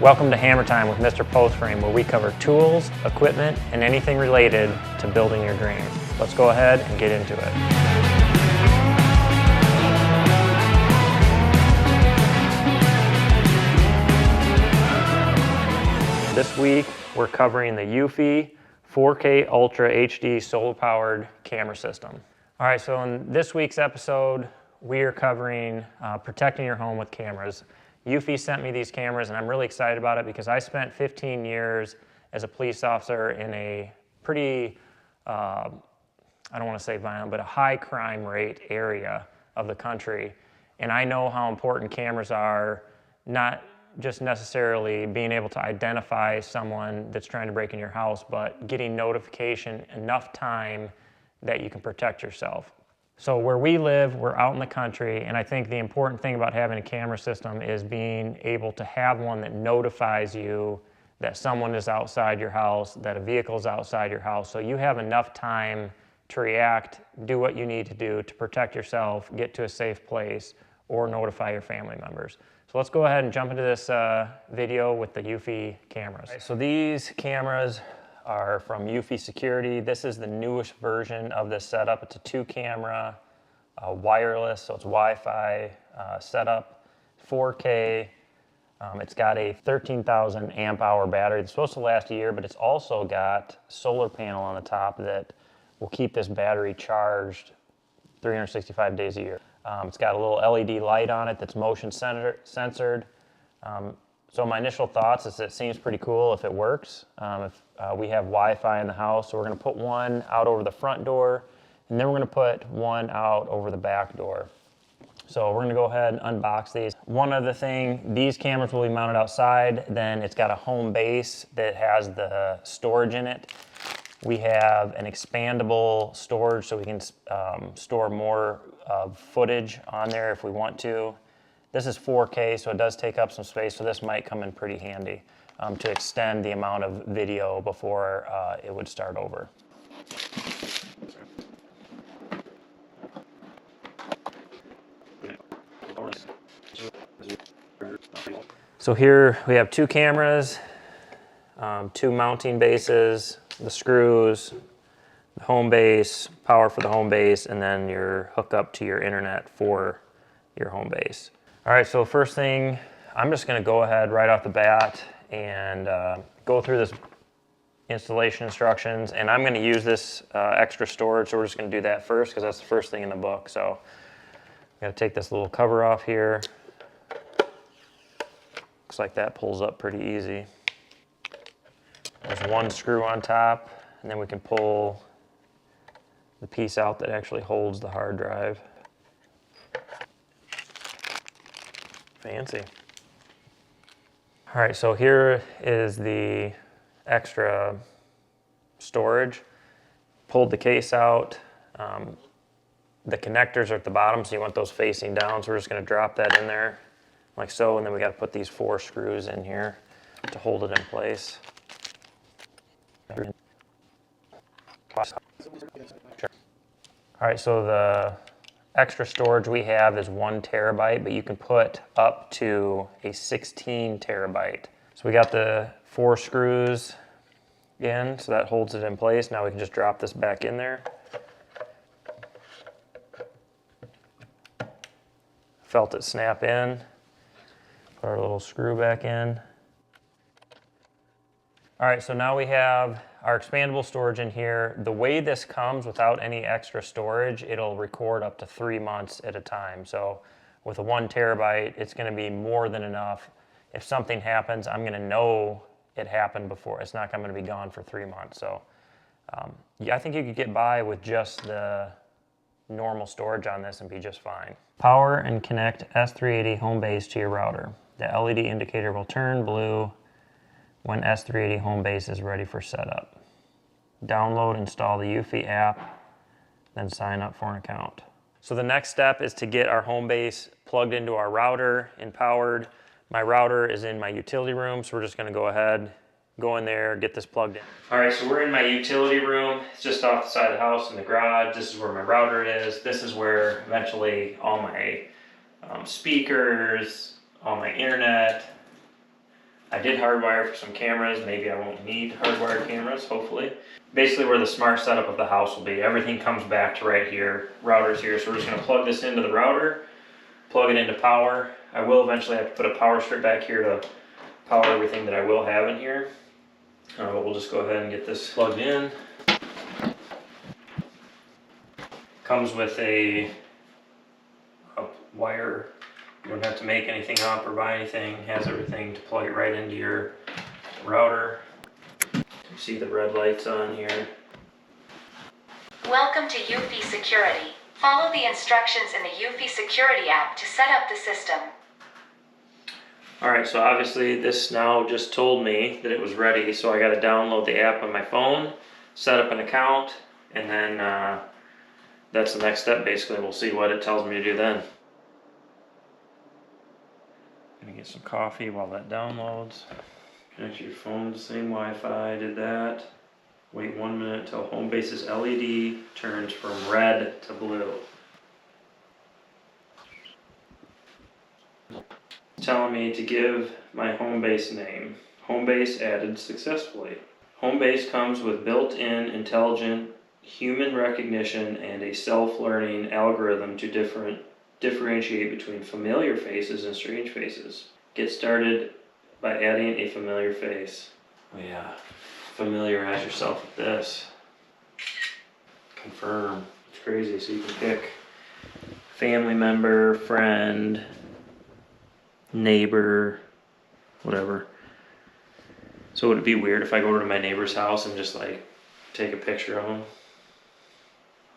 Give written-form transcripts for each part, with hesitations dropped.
Welcome to Hammer Time with Mr. Postframe, where we cover tools, equipment, and anything related to building your dream. Let's go ahead and get into it. This week, we're covering the eufy 4K Ultra HD solar-powered camera system. All right, so in this week's episode, we are covering protecting your home with cameras. eufy sent me these cameras, and I'm really excited about it because I spent 15 years as a police officer in a pretty, I don't want to say violent, but a high crime rate area of the country. And I know how important cameras are, not just necessarily being able to identify someone that's trying to break in your house, but getting notification enough time that you can protect yourself. So where we live, we're out in the country, and I think the important thing about having a camera system is being able to have one that notifies you that someone is outside your house, that a vehicle is outside your house, so you have enough time to react, do what you need to do to protect yourself, get to a safe place, or notify your family members. So let's go ahead and jump into this video with the eufy cameras. So these cameras are from eufy Security. This is the newest version of this setup. It's a 2-camera, wireless, so it's Wi-Fi setup, 4K. It's got a 13,000 amp hour battery. It's supposed to last a year, but it's also got a solar panel on the top that will keep this battery charged 365 days a year. It's got a little LED light on it that's motion censored. So my initial thoughts is it seems pretty cool if it works. We have Wi-Fi in the house, so we're gonna put one out over the front door, and then we're gonna put one out over the back door. So we're gonna go ahead and unbox these. One other thing, these cameras will be mounted outside, then it's got a home base that has the storage in it. We have an expandable storage so we can store more footage on there if we want to. This is 4K, so it does take up some space, so this might come in pretty handy to extend the amount of video before it would start over. So here we have 2 cameras, 2 mounting bases, the screws, the home base, power for the home base, and then your hookup to your internet for your home base. All right, so first thing, I'm just gonna go ahead right off the bat and go through this installation instructions, and I'm gonna use this extra storage, so we're just gonna do that first because that's the first thing in the book. So I'm gonna take this little cover off here. Looks like that pulls up pretty easy. There's one screw on top, and then we can pull the piece out that actually holds the hard drive. Fancy. All right, so here is the extra storage. Pulled the case out. The connectors are at the bottom, so you want those facing down. So we're just gonna drop that in there like so, and then we gotta put these 4 screws in here to hold it in place. All right, so the extra storage we have is 1 terabyte, but you can put up to a 16 terabyte. So we got the 4 screws in, so that holds it in place. Now we can just drop this back in there. Felt it snap in. Put our little screw back in. All right, so now we have our expandable storage in here. The way this comes without any extra storage, it'll record up to 3 months at a time. So with a 1 terabyte, it's gonna be more than enough. If something happens, I'm gonna know it happened before. It's not gonna be gone for 3 months. So yeah, I think you could get by with just the normal storage on this and be just fine. Power and connect S380 home base to your router. The LED indicator will turn blue when S380 home base is ready for setup. Download, install the eufy app, then sign up for an account. So the next step is to get our home base plugged into our router and powered. My router is in my utility room, so we're just gonna go ahead, go in there, get this plugged in. All right, so we're in my utility room. It's just off the side of the house in the garage. This is where my router is. This is where eventually all my speakers, all my internet, I did hardwire for some cameras. Maybe I won't need hardwired cameras, hopefully. Basically where the smart setup of the house will be. Everything comes back to right here, router's here. So we're just gonna plug this into the router, plug it into power. I will eventually have to put a power strip back here to power everything that I will have in here. But we'll just go ahead and get this plugged in. Comes with a wire. You don't have to make anything up or buy anything. Has everything to plug it right into your router. You see the red lights on here. Welcome to eufyCsecurity. Follow the instructions in the eufyCecurity app to set up the system. Alright, so obviously this now just told me that it was ready, so I got to download the app on my phone, set up an account, and then that's the next step basically. We'll see what it tells me to do then. Gonna get some coffee while that downloads. Connect your phone to the same Wi-Fi, did that. Wait 1 minute until Homebase's LED turns from red to blue. It's telling me to give my Homebase name. Homebase added successfully. Homebase comes with built-in intelligent human recognition and a self-learning algorithm to differentiate between familiar faces and strange faces. Get started by adding a familiar face. Oh yeah, familiarize yourself with this. Confirm. It's crazy, so you can pick family member, friend, neighbor, whatever. So would it be weird if I go to my neighbor's house and just like take a picture of them?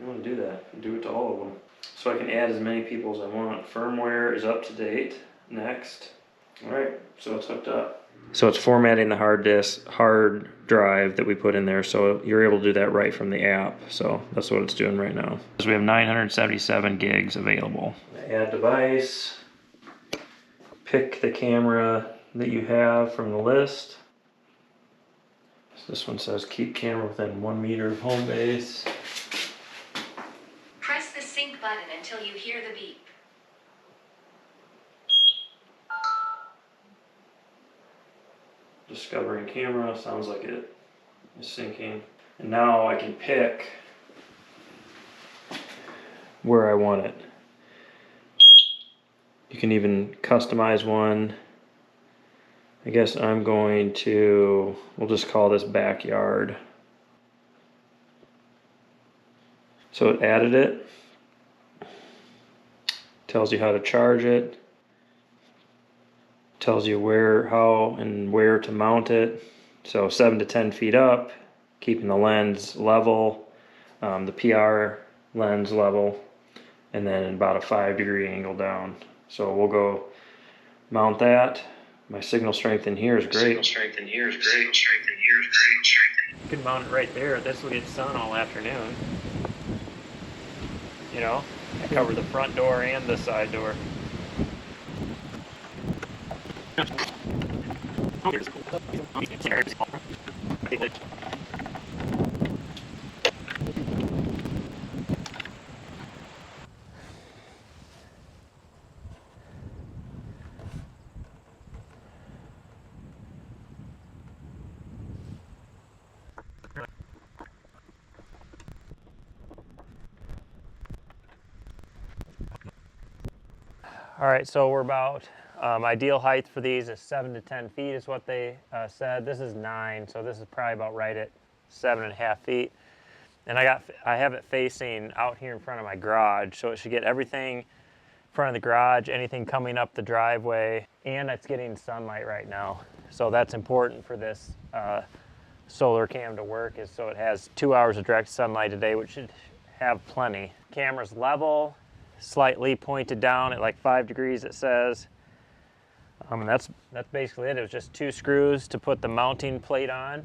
I want to do that. Do it to all of them. So I can add as many people as I want. Firmware is up to date. Next. Alright, so it's hooked up. So it's formatting the hard drive that we put in there, so you're able to do that right from the app. So that's what it's doing right now. So we have 977 gigs available. Add device. Pick the camera that you have from the list. So this one says keep camera within 1 meter of home base. Press the sync button until you hear the beep. Discovering camera, sounds like it is syncing. And now I can pick where I want it. You can even customize one. I guess I'm going to, we'll just call this backyard. So it added it. Tells you how to charge it. Tells you where, how, and where to mount it. So 7 to 10 feet up, keeping the lens level, the PR lens level, and then about a 5-degree angle down. So we'll go mount that. My signal strength in here is great. You can mount it right there. This will get sun all afternoon. You know, I cover the front door and the side door. All right, so we're about, ideal height for these is 7 to 10 feet is what they said. This is 9, so this is probably about right at 7.5 feet. And I have it facing out here in front of my garage, so it should get everything in front of the garage, anything coming up the driveway, and it's getting sunlight right now. So that's important for this solar cam to work, is so it has 2 hours of direct sunlight a day, which should have plenty. Camera's level, slightly pointed down at like 5 degrees it says. And that's basically it. It was just 2 screws to put the mounting plate on,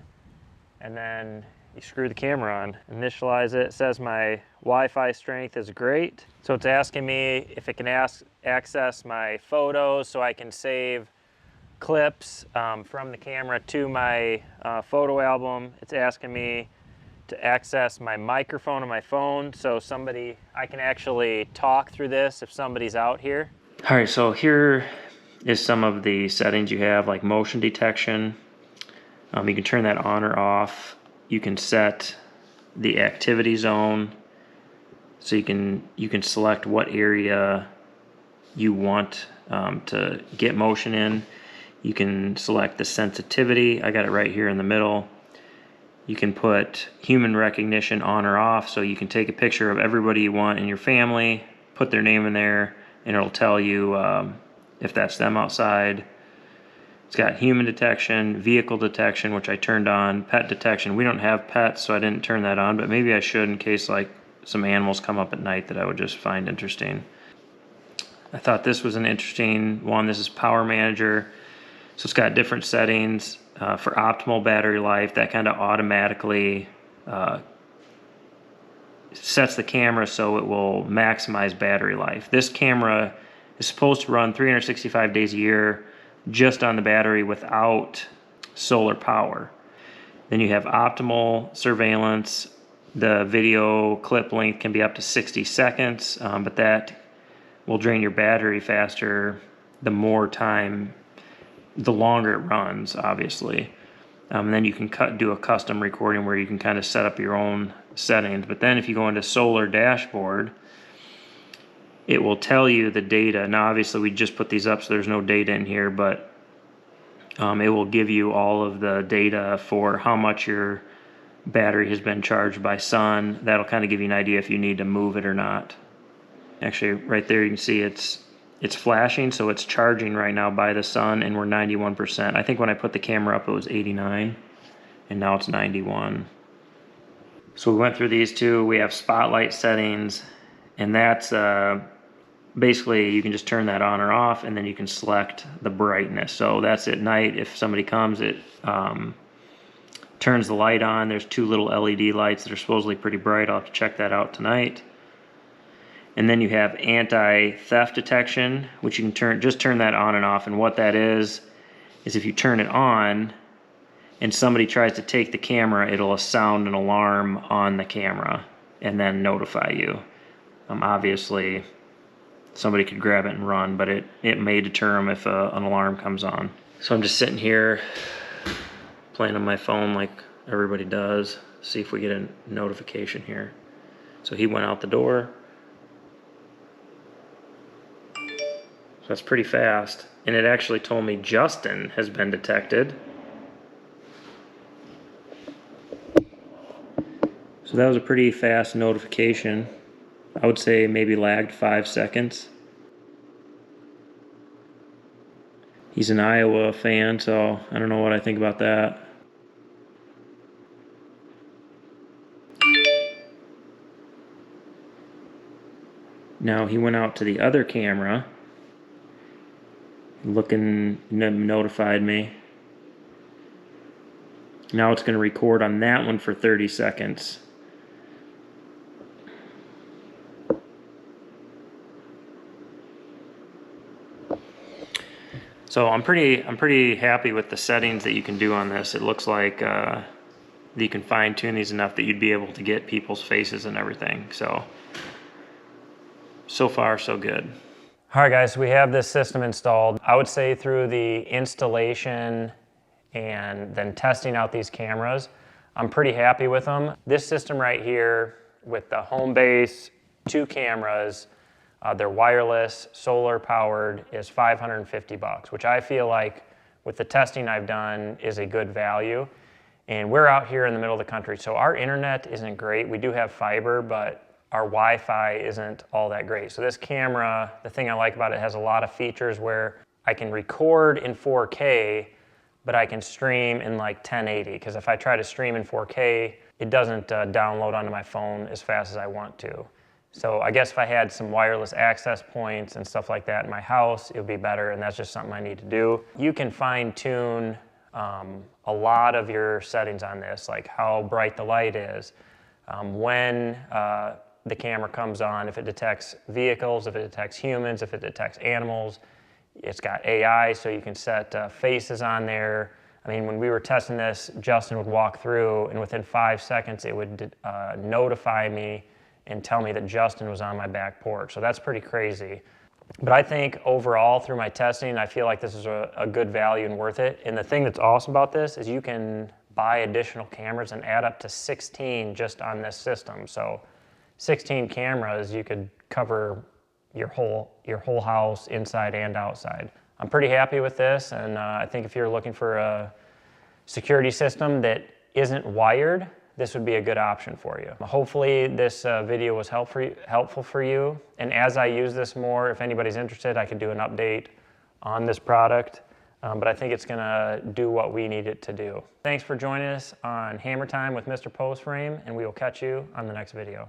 and then you screw the camera on. Initialize it. It says my Wi-Fi strength is great. So it's asking me if it can access my photos so I can save clips from the camera to my photo album. It's asking me to access my microphone on my phone, so I can actually talk through this if somebody's out here. All right, so here is some of the settings you have, like motion detection. You can turn that on or off. You can set the activity zone, so you can select what area you want to get motion in. You can select the sensitivity. I got it right here in the middle. You can put human recognition on or off, so you can take a picture of everybody you want in your family, put their name in there, and it'll tell you if that's them outside. It's got human detection, vehicle detection, which I turned on, pet detection. We don't have pets, so I didn't turn that on, but maybe I should in case like some animals come up at night that I would just find interesting. I thought this was an interesting one. This is Power Manager. So it's got different settings for optimal battery life. That kind of automatically sets the camera so it will maximize battery life. This camera is supposed to run 365 days a year just on the battery without solar power. Then you have optimal surveillance. The video clip length can be up to 60 seconds, but that will drain your battery faster the more time, the longer it runs, obviously. And then you can do a custom recording where you can kind of set up your own settings. But then if you go into solar dashboard, it will tell you the data. Now obviously we just put these up so there's no data in here, but it will give you all of the data for how much your battery has been charged by sun. That'll kind of give you an idea if you need to move it or not. Actually right there you can see it's flashing, so it's charging right now by the sun, and we're 91%. I think when I put the camera up it was 89, and now it's 91. So we went through these two. We have spotlight settings, and that's basically you can just turn that on or off, and then you can select the brightness. So that's at night. If somebody comes, it turns the light on. There's two little LED lights that are supposedly pretty bright. I'll have to check that out tonight. And then you have anti-theft detection, which you can just turn that on and off. And what that is if you turn it on and somebody tries to take the camera, it'll sound an alarm on the camera and then notify you. Obviously, somebody could grab it and run, but it may deter them if an alarm comes on. So I'm just sitting here playing on my phone like everybody does. See if we get a notification here. So he went out the door. So that's pretty fast. And it actually told me Justin has been detected. So that was a pretty fast notification. I would say maybe lagged 5 seconds. He's an Iowa fan, so I don't know what I think about that. Now he went out to the other camera, looking, notified me. Now it's going to record on that one for 30 seconds. So I'm pretty happy with the settings that you can do on this. It looks like you can fine tune these enough that you'd be able to get people's faces and everything. So far so good. All right guys, we have this system installed. I would say through the installation and then testing out these cameras, I'm pretty happy with them. This system right here with the home base, 2 cameras, they're wireless, solar powered, is $550, which I feel like with the testing I've done is a good value. And we're out here in the middle of the country, so our internet isn't great. We do have fiber, but our Wi-Fi isn't all that great. So this camera, the thing I like about it has a lot of features where I can record in 4K, but I can stream in like 1080, because if I try to stream in 4K, it doesn't download onto my phone as fast as I want to. So I guess if I had some wireless access points and stuff like that in my house, it would be better, and that's just something I need to do. You can fine tune a lot of your settings on this, like how bright the light is, when the camera comes on, if it detects vehicles, if it detects humans, if it detects animals. It's got AI, so you can set faces on there. I mean, when we were testing this, Justin would walk through, and within 5 seconds, it would notify me and tell me that Justin was on my back porch. So that's pretty crazy. But I think overall through my testing, I feel like this is a good value and worth it. And the thing that's awesome about this is you can buy additional cameras and add up to 16 just on this system. So 16 cameras, you could cover your whole house inside and outside. I'm pretty happy with this, and I think if you're looking for a security system that isn't wired, this would be a good option for you. Hopefully this video was helpful for you, and as I use this more, if anybody's interested, I could do an update on this product, but I think it's gonna do what we need it to do. Thanks for joining us on Hammer Time with Mr. Post Frame, and we will catch you on the next video.